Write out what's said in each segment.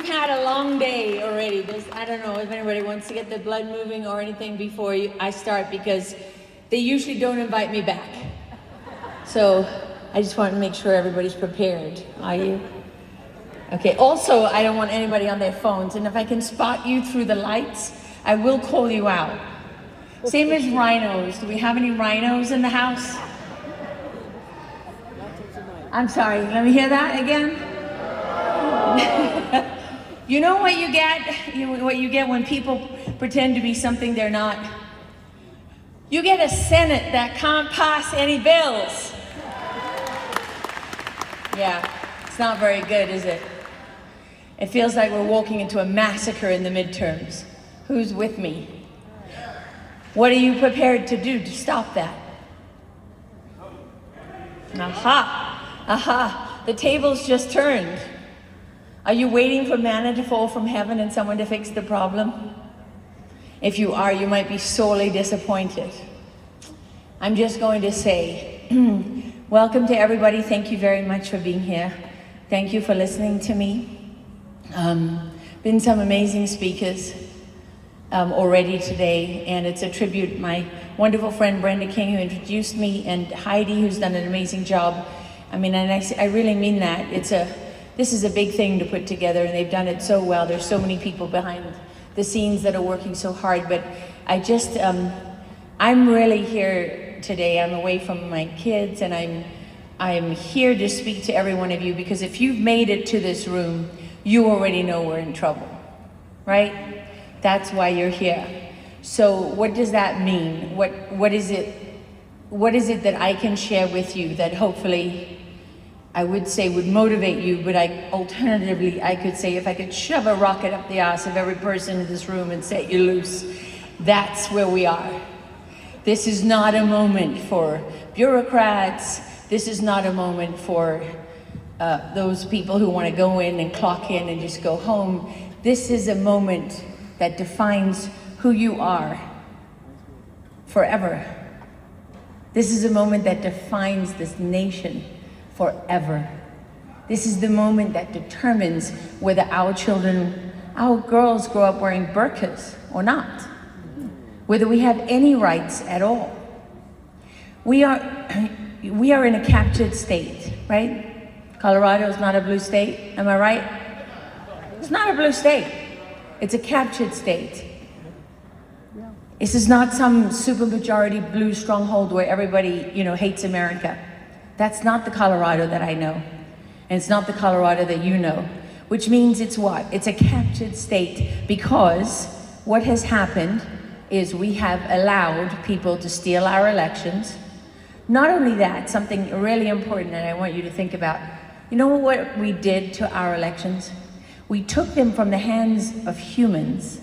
we've had a long day already. I don't know if anybody wants to get the blood moving or anything before I start, because they usually don't invite me back. So I just want to make sure everybody's prepared. Are you? Okay, also, I don't want anybody on their phones, and if I can spot you through the lights, I will call you out. Same as rhinos. Do we have any rhinos in the house? I'm sorry, let me hear that again. You know what you get? What you get when people pretend to be something they're not? You get a Senate that can't pass any bills. Yeah, it's not very good, is it? It feels like we're walking into a massacre in the midterms. Who's with me? What are you prepared to do to stop that? Aha, aha, the tables just turned. Are you waiting for manna to fall from heaven and someone to fix the problem? If you are, you might be sorely disappointed. I'm just going to say, welcome to everybody. Thank you very much for being here. Thank you for listening to me. Been some amazing speakers already today, and it's a tribute. My wonderful friend Brenda King, who introduced me, and Heidi, who's done an amazing job. I mean, and I really mean that. This is a big thing to put together, and they've done it so well. There's so many people behind the scenes that are working so hard, but I'm really here today. I'm away from my kids, and I'm here to speak to every one of you, because if you've made it to this room, you already know we're in trouble, right? That's why you're here. So what does that mean? What is it that I can share with you that hopefully I would say would motivate you, but alternatively I could say, if I could shove a rocket up the ass of every person in this room and set you loose, that's where we are. This is not a moment for bureaucrats. This is not a moment for those people who want to go in and clock in and just go home. This is a moment that defines who you are forever. This is a moment that defines this nation forever. This is the moment that determines whether our children, our girls grow up wearing burqas or not, whether we have any rights at all. We are in a captured state, right? Colorado is not a blue state, am I right? It's not a blue state. It's a captured state. This is not some supermajority blue stronghold where everybody, hates America. That's not the Colorado that I know. And it's not the Colorado that you know. Which means it's what? It's a captured state, because what has happened is we have allowed people to steal our elections. Not only that, something really important that I want you to think about. You know what we did to our elections? We took them from the hands of humans.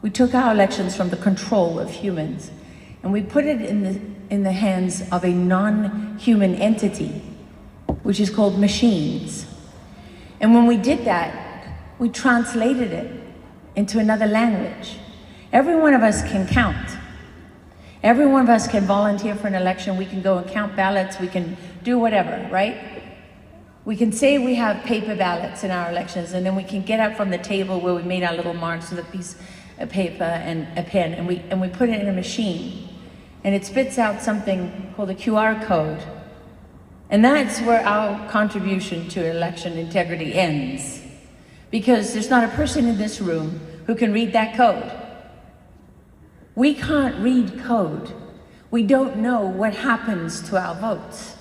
We took our elections from the control of humans, and we put it in the hands of a non-human entity, which is called machines. And when we did that, we translated it into another language. Every one of us can count. Every one of us can volunteer for an election. We can go and count ballots. We can do whatever, right? We can say we have paper ballots in our elections, and then we can get up from the table where we made our little marks with a piece of paper and a pen, and we put it in a machine, and it spits out something called a QR code. And that's where our contribution to election integrity ends, because there's not a person in this room who can read that code. We can't read code. We don't know what happens to our votes.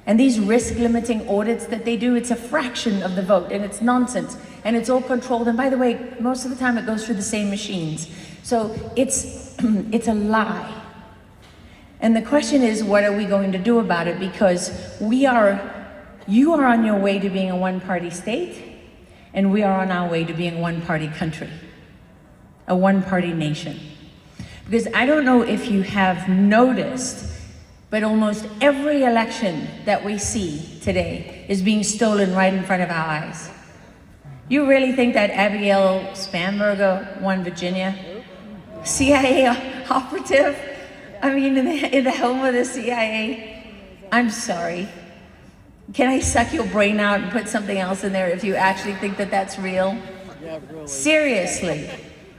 And these risk-limiting audits that they do, it's a fraction of the vote, and it's nonsense, and it's all controlled. And by the way, most of the time it goes through the same machines. So it's a lie. And the question is, what are we going to do about it? Because you are on your way to being a one-party state, and we are on our way to being a one-party country, a one-party nation. Because I don't know if you have noticed, but almost every election that we see today is being stolen right in front of our eyes. You really think that Abigail Spanberger won Virginia? CIA operative? I mean, in the home of the CIA? I'm sorry. Can I suck your brain out and put something else in there if you actually think that that's real? Yeah, really. Seriously,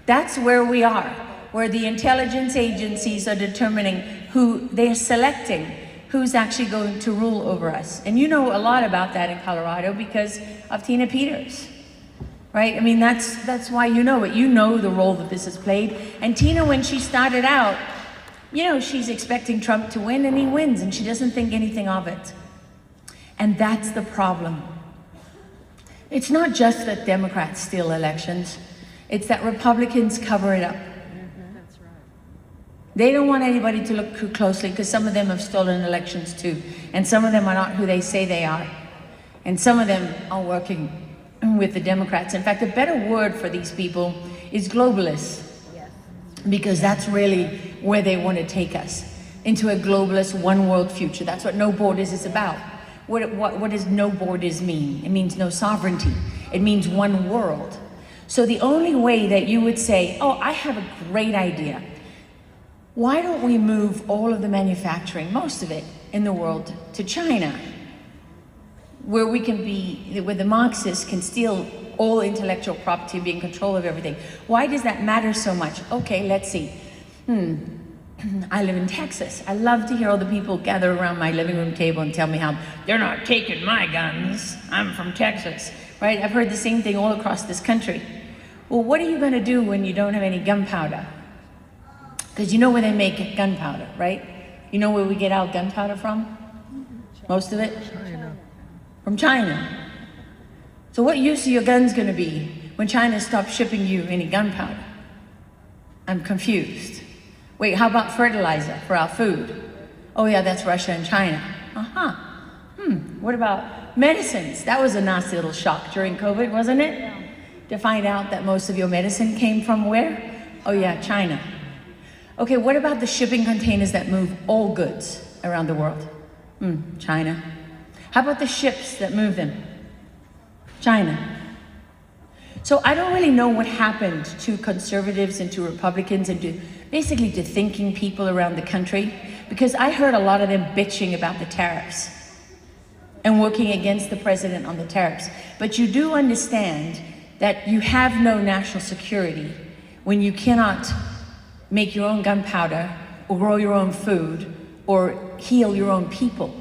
that's where we are, where the intelligence agencies are determining who they're selecting, who's actually going to rule over us. And you know a lot about that in Colorado because of Tina Peters, right? I mean, that's why you know it. You know the role that this has played. And Tina, when she started out, you know, she's expecting Trump to win and he wins and she doesn't think anything of it. And that's the problem. It's not just that Democrats steal elections, it's that Republicans cover it up. That's right. They don't want anybody to look too closely because some of them have stolen elections too. And some of them are not who they say they are. And some of them are working with the Democrats. In fact, a better word for these people is globalists. Yes. Because that's really where they want to take us, into a globalist one world future. That's what no borders is about. What does no borders mean? It means no sovereignty. It means one world. So the only way that you would say, oh, I have a great idea. Why don't we move all of the manufacturing, most of it, in the world to China, where the Marxists can steal all intellectual property and be in control of everything. Why does that matter so much? Okay, let's see. I live in Texas. I love to hear all the people gather around my living room table and tell me how they're not taking my guns. I'm from Texas, right? I've heard the same thing all across this country. Well, what are you going to do when you don't have any gunpowder? Because you know where they make gunpowder, right? You know where we get our gunpowder from? Most of it? China. From China. So what use are your guns going to be when China stops shipping you any gunpowder? I'm confused. Wait, how about fertilizer for our food? Oh yeah, that's Russia and China. What about medicines? That was a nasty little shock during COVID, wasn't it? Yeah. To find out that most of your medicine came from where? Oh yeah, China. Okay, what about the shipping containers that move all goods around the world? China. How about the ships that move them? China. So I don't really know what happened to conservatives and to Republicans and to basically to thinking people around the country, because I heard a lot of them bitching about the tariffs and working against the president on the tariffs. But you do understand that you have no national security when you cannot make your own gunpowder or grow your own food or heal your own people.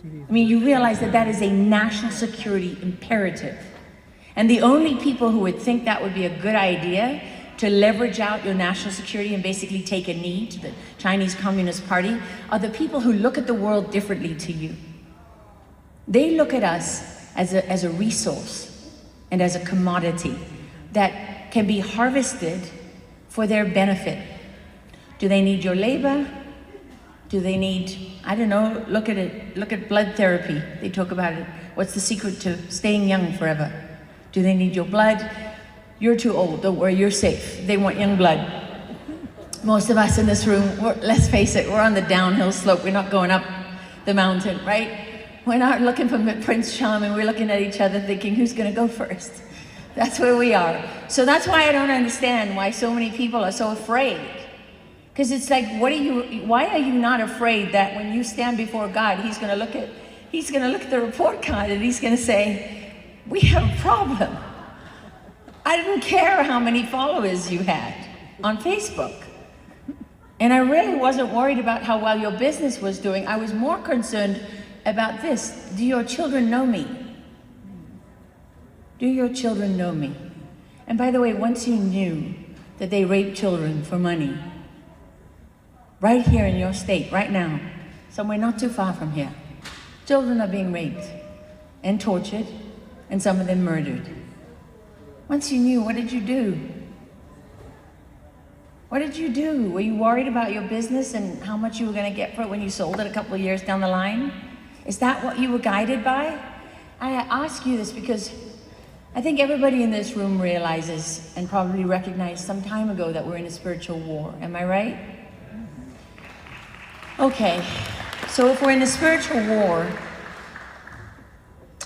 I mean, you realize that that is a national security imperative. And the only people who would think that would be a good idea to leverage out your national security and basically take a knee to the Chinese Communist Party are the people who look at the world differently to you. They look at us as a resource and as a commodity that can be harvested for their benefit. Do they need your labor? Do they need, I don't know, look at blood therapy. They talk about it. What's the secret to staying young forever? Do they need your blood? You're too old, don't worry, you're safe. They want young blood. Most of us in this room, let's face it, we're on the downhill slope. We're not going up the mountain, right? We're not looking for Prince Charming. We're looking at each other thinking, who's gonna go first? That's where we are. So that's why I don't understand why so many people are so afraid. Because it's like, why are you not afraid that when you stand before God, he's gonna look at the report card and he's gonna say, we have a problem. I didn't care how many followers you had on Facebook. And I really wasn't worried about how well your business was doing. I was more concerned about this. Do your children know me? Do your children know me? And by the way, once you knew that they rape children for money, right here in your state, right now, somewhere not too far from here, children are being raped and tortured, and some of them murdered. Once you knew, what did you do? What did you do? Were you worried about your business and how much you were going to get for it when you sold it a couple of years down the line? Is that what you were guided by? I ask you this because I think everybody in this room realizes and probably recognized some time ago that we're in a spiritual war. Am I right? Okay, so if we're in a spiritual war,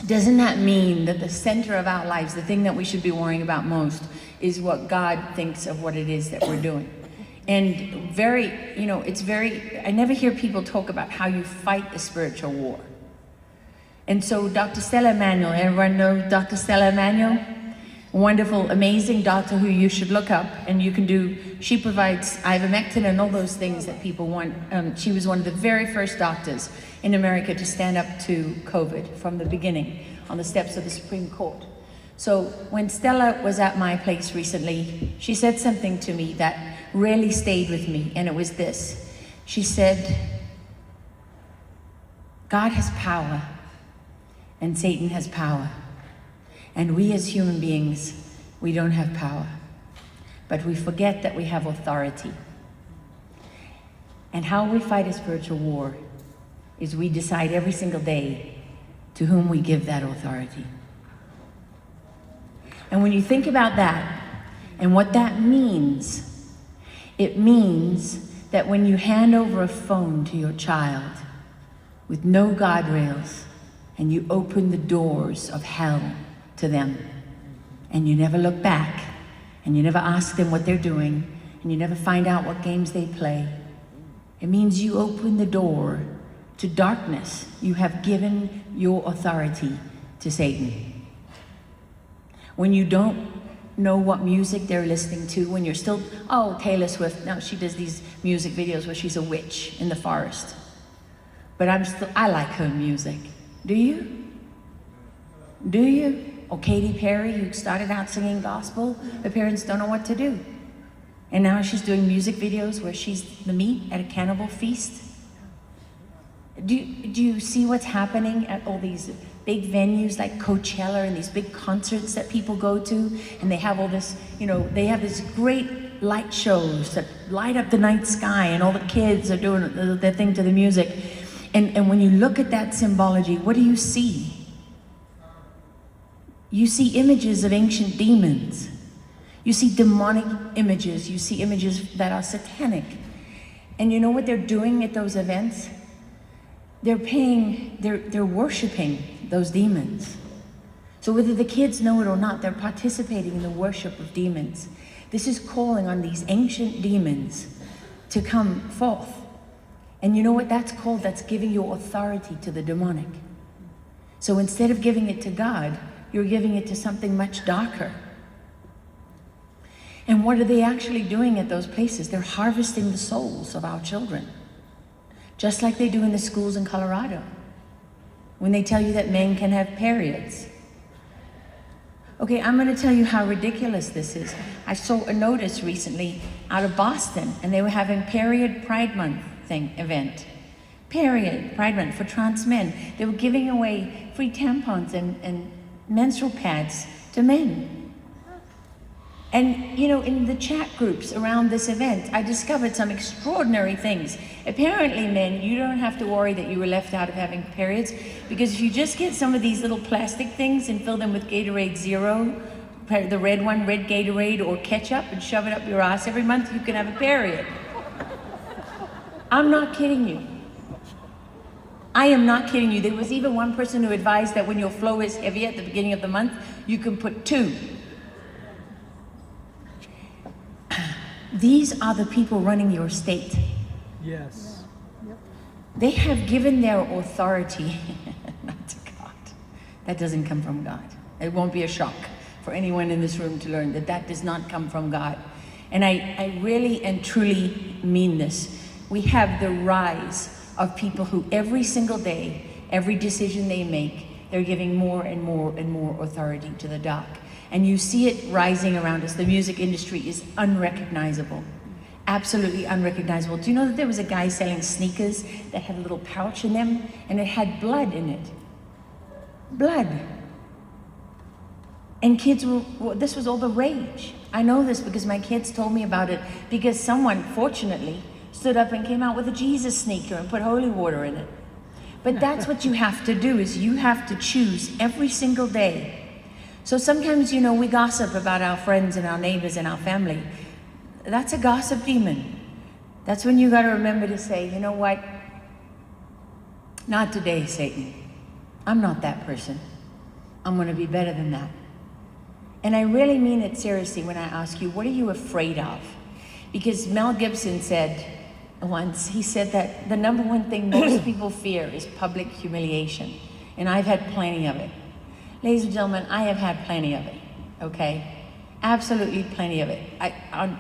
doesn't that mean that the center of our lives, the thing that we should be worrying about most, is what God thinks of what it is that we're doing? And I never hear people talk about how you fight a spiritual war. And so Dr. Stella Emanuel, everyone know Dr. Stella Emanuel? Wonderful, amazing doctor who you should look up, and you can do, she provides ivermectin and all those things that people want. She was one of the very first doctors in America to stand up to COVID from the beginning on the steps of the Supreme Court. So when Stella was at my place recently, she said something to me that really stayed with me, and it was this. She said, God has power, and Satan has power. And we as human beings, we don't have power. But we forget that we have authority. And how we fight a spiritual war is we decide every single day to whom we give that authority. And when you think about that and what that means, it means that when you hand over a phone to your child with no guardrails and you open the doors of hell to them, and you never look back, and you never ask them what they're doing, and you never find out what games they play, it means you open the door to darkness. You have given your authority to Satan. When you don't know what music they're listening to, when you're still, oh, Taylor Swift, no, she does these music videos where she's a witch in the forest. But I like her music. Do you? Do you? Or Katy Perry, who started out singing gospel, her parents don't know what to do. And now she's doing music videos where she's the meat at a cannibal feast. Do you see what's happening at all these big venues like Coachella and these big concerts that people go to? And they have all this, they have this great light shows that light up the night sky, and all the kids are doing their thing to the music. And when you look at that symbology, what do you see? You see images of ancient demons. You see demonic images. You see images that are satanic. And you know what they're doing at those events? They're worshiping those demons. So whether the kids know it or not, they're participating in the worship of demons. This is calling on these ancient demons to come forth. And you know what that's called? That's giving your authority to the demonic. So instead of giving it to God, you're giving it to something much darker. And what are they actually doing at those places? They're harvesting the souls of our children. Just like they do in the schools in Colorado, when they tell you that men can have periods. Okay, I'm gonna tell you how ridiculous this is. I saw a notice recently out of Boston, and they were having Period Pride Month event. Period Pride Month for trans men. They were giving away free tampons and menstrual pads to men. And in the chat groups around this event, I discovered some extraordinary things. Apparently, men, you don't have to worry that you were left out of having periods, because if you just get some of these little plastic things and fill them with Gatorade Zero, the red one, red Gatorade, or ketchup, and shove it up your ass every month, you can have a period. I'm not kidding you. I am not kidding you. There was even one person who advised that when your flow is heavy at the beginning of the month, you can put 2. These are the people running your state. Yes. Yep. They have given their authority not to God. That doesn't come from God. It won't be a shock for anyone in this room to learn that that does not come from God. And I really and truly mean this. We have the rise of people who every single day, every decision they make, they're giving more and more and more authority to the dark. And you see it rising around us. The music industry is unrecognizable, absolutely unrecognizable. Do you know that there was a guy selling sneakers that had a little pouch in them, and it had blood in it? Blood. And kids this was all the rage. I know this because my kids told me about it, because someone, fortunately, stood up and came out with a Jesus sneaker and put holy water in it. But that's what you have to do, is you have to choose every single day. So sometimes, we gossip about our friends and our neighbors and our family. That's a gossip demon. That's when you got to remember to say, you know what? Not today, Satan. I'm not that person. I'm going to be better than that. And I really mean it seriously when I ask you, what are you afraid of? Because Mel Gibson said once, he said that the number one thing most people fear is public humiliation. And I've had plenty of it. Ladies and gentlemen, I have had plenty of it, okay? Absolutely plenty of it. On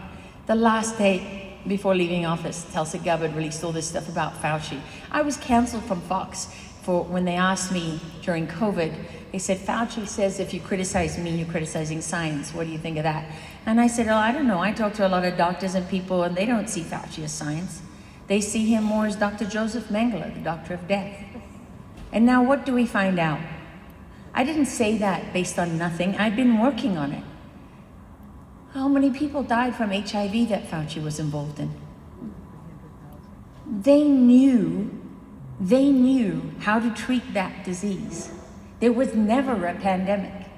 the last day before leaving office, Tulsi Gabbard released all this stuff about Fauci. I was canceled from Fox for when they asked me during COVID. They said, Fauci says if you criticize me, you're criticizing science. What do you think of that? And I said, oh, I don't know. I talk to a lot of doctors and people, and they don't see Fauci as science. They see him more as Dr. Joseph Mengele, the doctor of death. And now what do we find out? I didn't say that based on nothing. I've been working on it. How many people died from HIV that Fauci was involved in? They knew how to treat that disease. There was never a pandemic.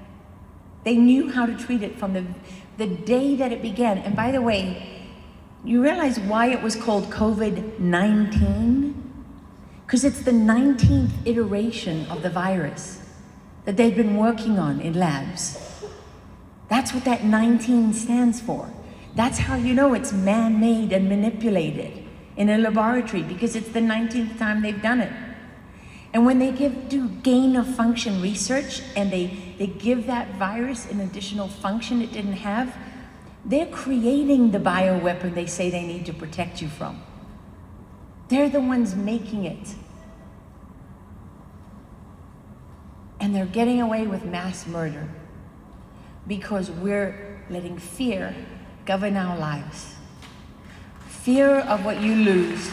They knew how to treat it from the day that it began. And by the way, you realize why it was called COVID-19? Because it's the 19th iteration of the virus that they've been working on in labs. That's what that 19 stands for. That's how you know it's man-made and manipulated in a laboratory, because it's the 19th time they've done it. And when they do gain of function research and they give that virus an additional function it didn't have, they're creating the bioweapon they say they need to protect you from. They're the ones making it. And they're getting away with mass murder because we're letting fear govern our lives. Fear of what you lose,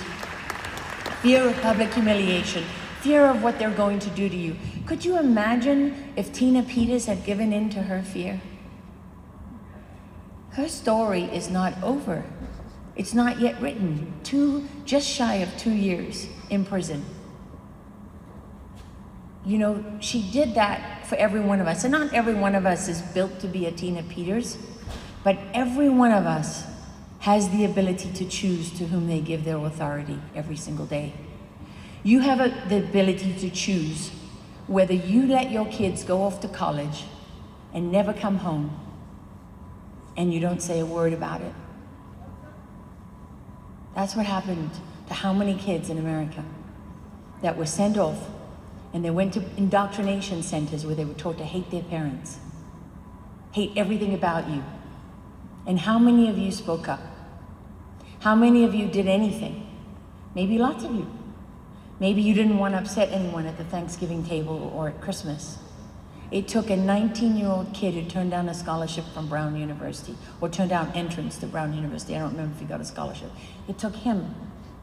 fear of public humiliation, fear of what they're going to do to you. Could you imagine if Tina Peters had given in to her fear? Her story is not over. It's not yet written. Just shy of 2 years in prison. You know, she did that for every one of us. And not every one of us is built to be a Tina Peters, but every one of us has the ability to choose to whom they give their authority every single day. You have the ability to choose whether you let your kids go off to college and never come home and you don't say a word about it. That's what happened to how many kids in America that were sent off and they went to indoctrination centers where they were taught to hate their parents, hate everything about you. And how many of you spoke up? How many of you did anything? Maybe lots of you. Maybe you didn't want to upset anyone at the Thanksgiving table or at Christmas. It took a 19-year-old kid who turned down a scholarship from Brown University, or turned down entrance to Brown University. I don't remember if he got a scholarship. It took him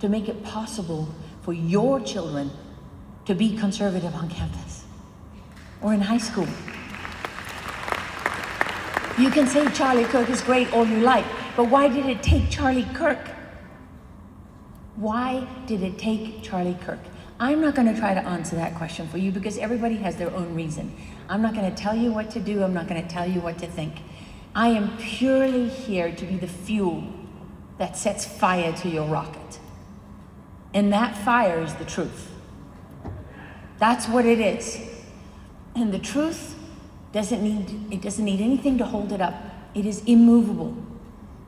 to make it possible for your children to be conservative on campus or in high school. You can say Charlie Kirk is great all you like, but why did it take Charlie Kirk? Why did it take Charlie Kirk? I'm not going to try to answer that question for you because everybody has their own reason. I'm not going to tell you what to do. I'm not going to tell you what to think. I am purely here to be the fuel that sets fire to your rocket. And that fire is the truth. That's what it is. And the truth doesn't need anything to hold it up. It is immovable.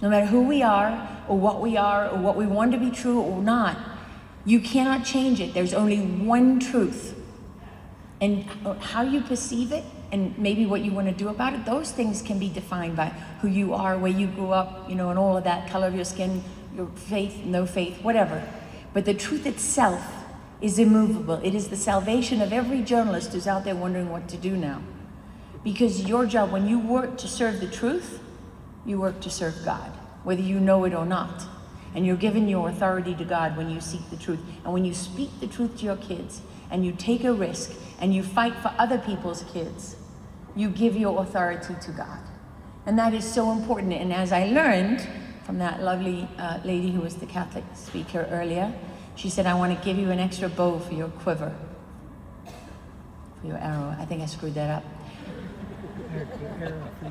No matter who we are or what we want to be true or not, you cannot change it. There's only one truth. And how you perceive it and maybe what you want to do about it, those things can be defined by who you are, where you grew up, you know, and all of that, color of your skin, your faith, no faith, whatever. But the truth itself is immovable. It is the salvation of every journalist who's out there wondering what to do now. Because your job, when you work to serve the truth, you work to serve God, whether you know it or not. And you're giving your authority to God when you seek the truth. And when you speak the truth to your kids, and you take a risk, and you fight for other people's kids, you give your authority to God. And that is so important. And as I learned from that lovely lady who was the Catholic speaker earlier, she said, I want to give you an extra bow for your quiver, for your arrow. I think I screwed that up.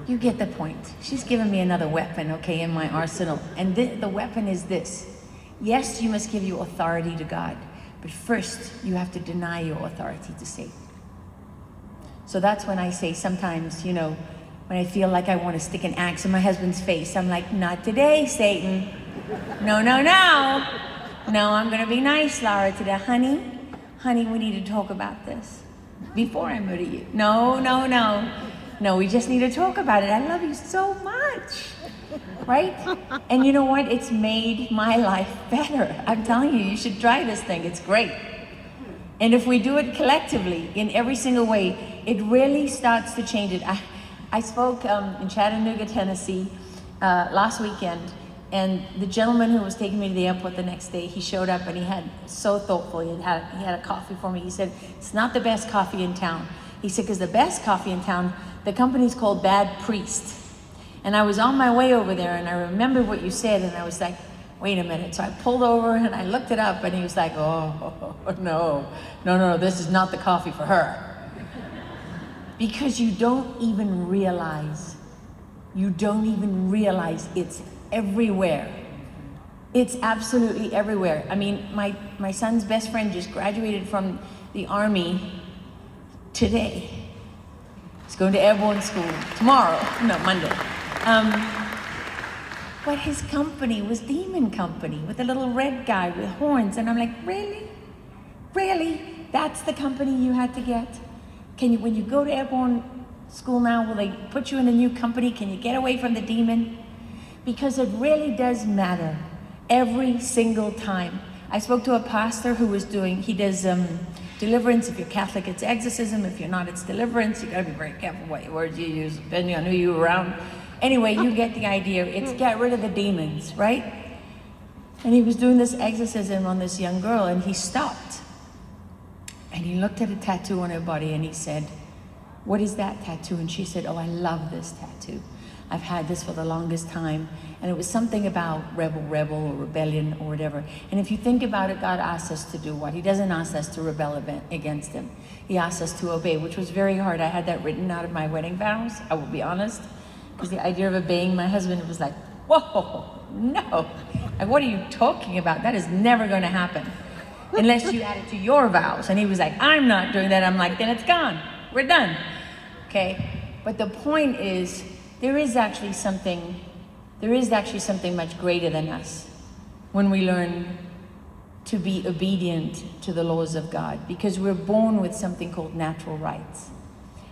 You get the point. She's given me another weapon, okay, in my arsenal. And the weapon is this. Yes, you must give your authority to God, but first you have to deny your authority to Satan. So that's when I say sometimes, you know, when I feel like I want to stick an axe in my husband's face, I'm like, not today, Satan. No, no, no. No, I'm going to be nice, Laura, today. Honey, we need to talk about this. before I murder you. No, no, no. No, we just need to talk about it. I love you so much. Right? And you know what? It's made my life better. I'm telling you, you should try this thing. It's great. And if we do it collectively in every single way, it really starts to change it. I spoke in Chattanooga, Tennessee last weekend, and the gentleman who was taking me to the airport the next day, he showed up and he had, so thoughtful, he had a coffee for me. He said, it's not the best coffee in town. He said, because the best coffee in town, the company's called Bad Priest. And I was on my way over there and I remembered what you said and I was like, wait a minute. So I pulled over and I looked it up and he was like, oh, no, this is not the coffee for her. Because you don't even realize it's everywhere. It's absolutely everywhere. I mean, my son's best friend just graduated from the Army today. He's going to airborne school tomorrow, no, Monday. But his company was Demon Company with a little red guy with horns. And I'm like, really? Really? That's the company you had to get? Can you, when you go to airborne school now, will they put you in a new company? Can you get away from the demon? Because it really does matter every single time. I spoke to a pastor who was he does deliverance. If you're Catholic, it's exorcism. If you're not, it's deliverance. You gotta be very careful what words you use, depending on who you're around. Anyway, you get the idea. It's get rid of the demons, right? And he was doing this exorcism on this young girl and he stopped. And he looked at a tattoo on her body and he said, what is that tattoo? And she said, oh, I love this tattoo. I've had this for the longest time. And it was something about rebel, or rebellion, or whatever. And if you think about it, God asks us to do what? He doesn't ask us to rebel against him. He asks us to obey, which was very hard. I had that written out of my wedding vows, I will be honest. Because the idea of obeying my husband was like, whoa, no. Like, what are you talking about? That is never going to happen. Unless you add it to your vows. And he was like, I'm not doing that. I'm like, then it's gone. We're done. Okay? But the point is, there is actually something much greater than us when we learn to be obedient to the laws of God, because we're born with something called natural rights.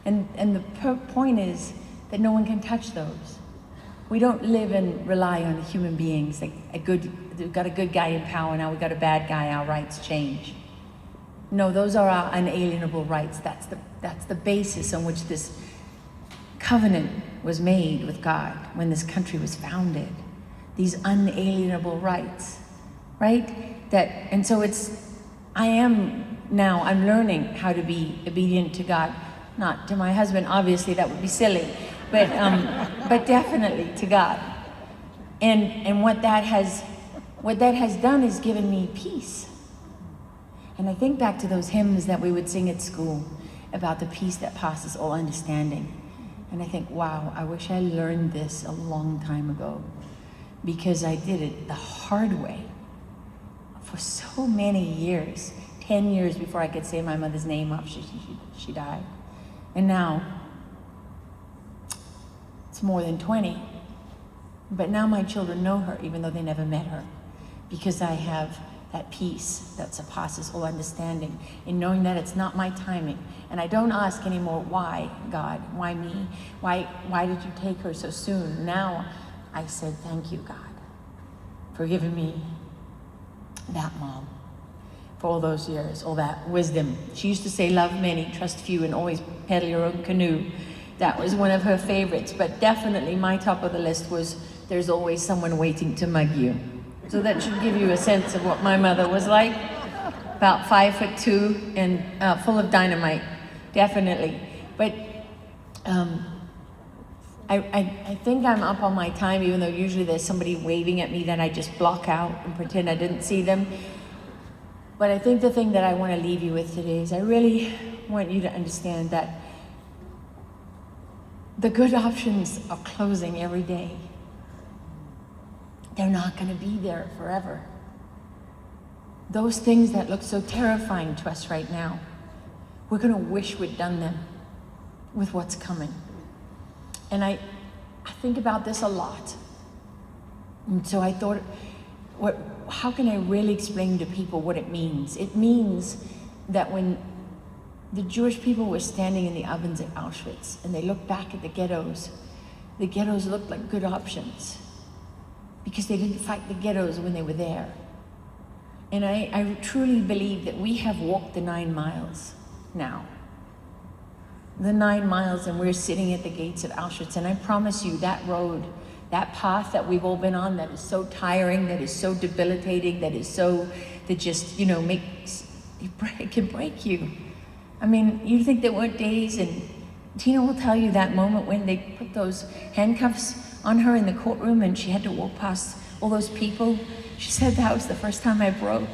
And the point is that no one can touch those. We don't live and rely on human beings, like we've got a good guy in power, now we've got a bad guy, our rights change. No, those are our unalienable rights. That's the basis on which this covenant was made with God when this country was founded. These unalienable rights, right? And so I'm learning how to be obedient to God, not to my husband, obviously that would be silly, but definitely to God. And what that has done is given me peace. And I think back to those hymns that we would sing at school about the peace that passes all understanding. And I think, wow, I wish I learned this a long time ago, because I did it the hard way for so many years, 10 years before I could say my mother's name after she died. And now, it's more than 20. But now my children know her, even though they never met her, because I have that peace that surpasses all understanding in knowing that it's not my timing. And I don't ask anymore, why, God? Why me? Why did you take her so soon? Now I said, thank you, God, for giving me that mom, for all those years, all that wisdom. She used to say, love many, trust few, and always paddle your own canoe. That was one of her favorites, but definitely my top of the list was, there's always someone waiting to mug you. So that should give you a sense of what my mother was like. About 5'2" and full of dynamite, definitely. But I think I'm up on my time, even though usually there's somebody waving at me that I just block out and pretend I didn't see them. But I think the thing that I want to leave you with today is I really want you to understand that the good options are closing every day. They're not going to be there forever. Those things that look so terrifying to us right now, we're going to wish we'd done them with what's coming. And I think about this a lot. And so I thought, how can I really explain to people what it means? It means that when The Jewish people were standing in the ovens at Auschwitz, and they looked back at the ghettos. The ghettos looked like good options because they didn't fight the ghettos when they were there. And I truly believe that we have walked the 9 miles now. The 9 miles, and we're sitting at the gates of Auschwitz. And I promise you, that road, that path that we've all been on, that is so tiring, that is so debilitating, that just, it can break you. I mean, you think there weren't days, and Tina will tell you that moment when they put those handcuffs on her in the courtroom and she had to walk past all those people. She said that was the first time I broke.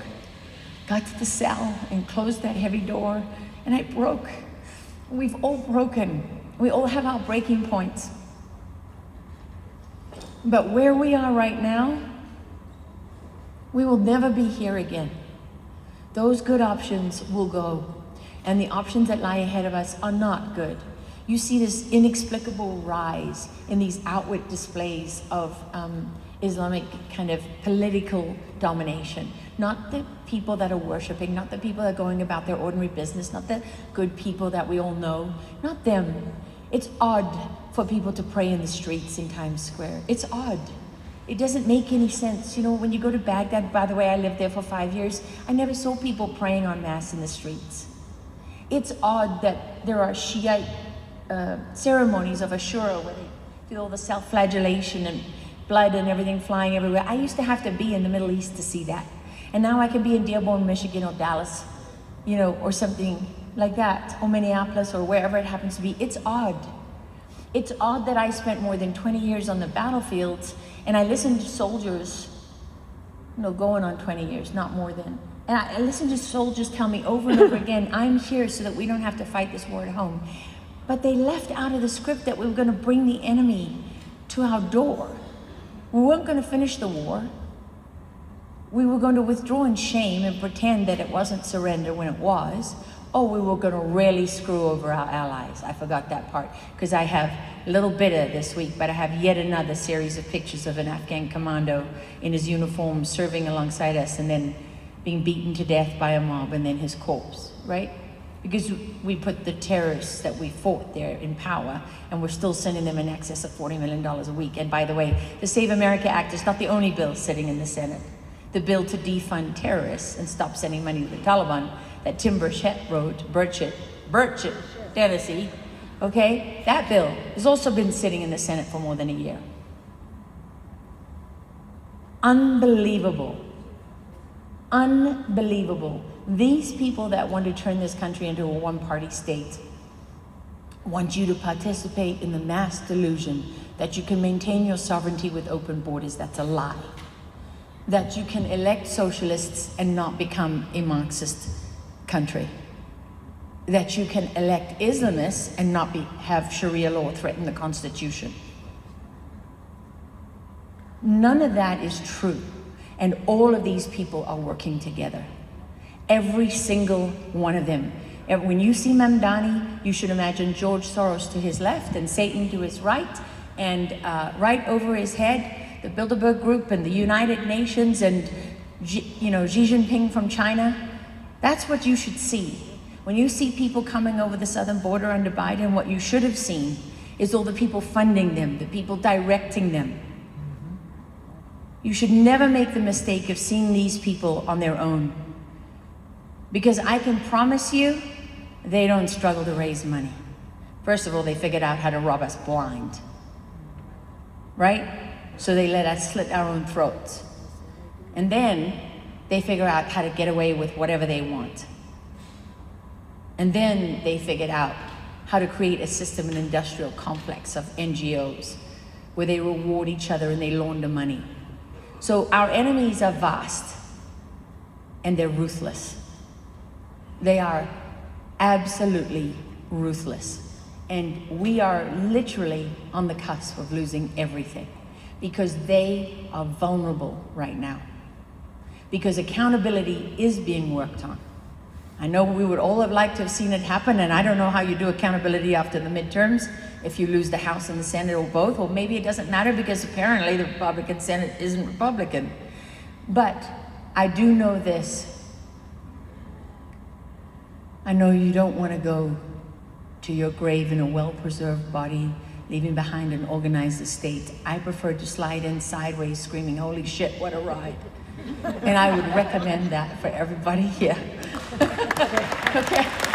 Got to the cell and closed that heavy door, and I broke. We've all broken. We all have our breaking points. But where we are right now, we will never be here again. Those good options will go, and the options that lie ahead of us are not good. You see this inexplicable rise in these outward displays of Islamic kind of political domination. Not the people that are worshiping, not the people that are going about their ordinary business, not the good people that we all know, not them. It's odd for people to pray in the streets in Times Square. It's odd. It doesn't make any sense. You know, when you go to Baghdad, by the way, I lived there for 5 years, I never saw people praying en masse in the streets. It's odd that there are Shiite ceremonies of Ashura where they do all the self-flagellation and blood and everything flying everywhere. I used to have to be in the Middle East to see that. And now I can be in Dearborn, Michigan, or Dallas, or something like that, or Minneapolis, or wherever it happens to be. It's odd. It's odd that I spent more than 20 years on the battlefields, and I listened to soldiers, going on 20 years, not more than. And I listened to soldiers tell me over and over again, I'm here so that we don't have to fight this war at home. But they left out of the script that we were going to bring the enemy to our door. We weren't going to finish the war. We were going to withdraw in shame and pretend that it wasn't surrender when it was. Oh, we were going to really screw over our allies. I forgot that part because I have a little bit of this week, but I have yet another series of pictures of an Afghan commando in his uniform serving alongside us and then being beaten to death by a mob and then his corpse, right? Because we put the terrorists that we fought there in power, and we're still sending them in excess of $40 million a week. And by the way, the Save America Act is not the only bill sitting in the Senate. The bill to defund terrorists and stop sending money to the Taliban that Tim Burchett wrote, Burchett, Tennessee, okay? That bill has also been sitting in the Senate for more than a year. Unbelievable. Unbelievable. These people that want to turn this country into a one-party state want you to participate in the mass delusion that you can maintain your sovereignty with open borders. That's a lie. That you can elect socialists and not become a Marxist country. That you can elect Islamists and not have Sharia law threaten the Constitution. None of that is true. And all of these people are working together. Every single one of them. And when you see Mamdani, you should imagine George Soros to his left and Satan to his right, and right over his head, the Bilderberg Group and the United Nations and Xi Jinping from China. That's what you should see. When you see people coming over the southern border under Biden, what you should have seen is all the people funding them, the people directing them. You should never make the mistake of seeing these people on their own. Because I can promise you, they don't struggle to raise money. First of all, they figured out how to rob us blind, right? So they let us slit our own throats. And then they figure out how to get away with whatever they want. And then they figured out how to create a system, an industrial complex of NGOs where they reward each other and they launder money. So our enemies are vast and they're ruthless. They are absolutely ruthless. And we are literally on the cusp of losing everything because they are vulnerable right now. Because accountability is being worked on. I know we would all have liked to have seen it happen, and I don't know how you do accountability after the midterms if you lose the House and the Senate or both, or maybe it doesn't matter because apparently the Republican Senate isn't Republican. But I do know this. I know you don't want to go to your grave in a well-preserved body, leaving behind an organized estate. I prefer to slide in sideways screaming, holy shit, what a ride. And I would recommend that for everybody here. Okay.